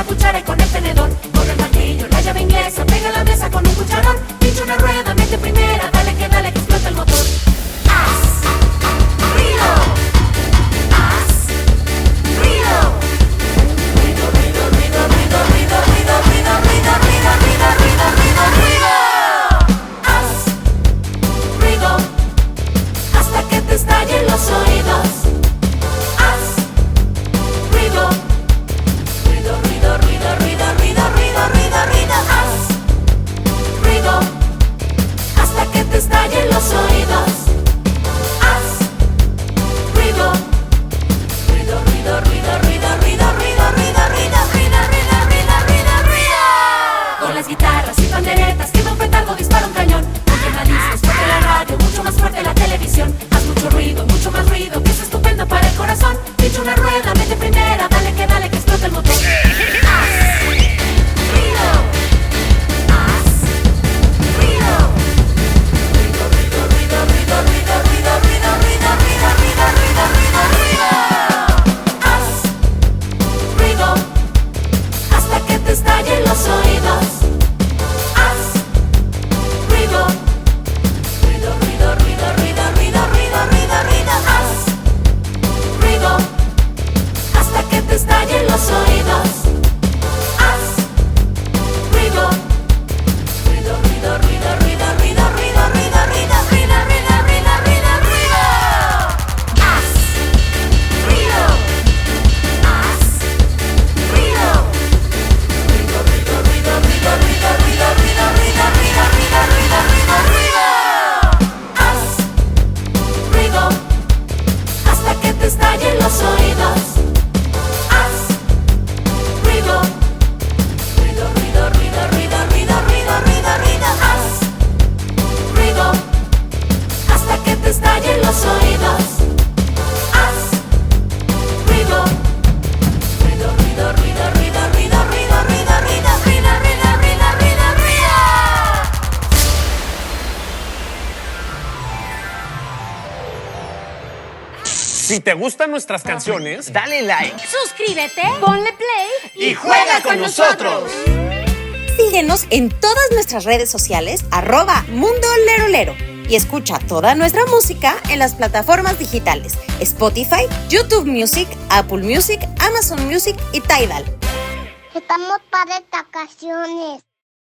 cuchara y con el tenedor. Corre el martillo, la llave inglesa, pega la mesa con un cucharón. Pincha una rueda, mete primera, dale que explota el motor. Haz ruido, haz ruido. Ruido, ruido, ruido, ruido, ruido, ruido, ruido, ruido, ruido, ruido, ruido, ruido, ruido. Haz ruido hasta que te estallen los oídos. Haz ruido, ruido, ruido, ruido, ruido, ruido, ruido, ruido, ruido. Haz ruido hasta que te estallen los oídos. Haz ruido, ruido, ruido, ruido, ruido, ruido, ruido, ruido, ruido, ruido, ruido, ruido, ruido, ruido. Con las guitarras y panderetas, quema un petardo, dispara un cañón. Porque discos, fuerte la radio, mucho más fuerte la televisión. Haz mucho ruido, mucho más ruido, que es estupendo para el corazón. Pincha una rueda, mete primera, dale que explota el motor. Haz ruido, haz ruido. Ruido, ruido, ruido, ruido, ruido, ruido, ruido, ruido, ruido, ruido, ruido, ruido, ruido. Haz ruido hasta que te estallen los oídos. Haz ruido, ruido, ruido, ruido, ruido, ruido, ruido, ruido, ruido. Haz ruido hasta que te estallen los oídos. Haz ruido, ruido, ruido, ruido, ruido, ruido, ruido, ruido, ruido, ruido, ruido, ruido, ruido, ruido. Haz ruido, haz ruido. Ruido, ruido, ruido, ruido, ruido, ruido, ruido, ruido, ruido, ruido, ruido, ruido, ruido. Haz ruido hasta que te estallen los oídos. Haz ruido, ruido, ruido, ruido, ruido, ruido, ruido, ruido, ruido. Haz ruido hasta que te estallen los oídos. Haz ruido, ruido, ruido, ruido, ruido, ruido, ruido, ruido, ruido, ruido, ruido, ruido, ruido, ruido. Si te gustan nuestras canciones, dale like Suscríbete, ponle play y juega con nosotros. Síguenos en todas nuestras redes sociales, @MundoLeroLero. Y escucha toda nuestra música en las plataformas digitales Spotify, YouTube Music, Apple Music, Amazon Music y Tidal. Estamos para vacaciones.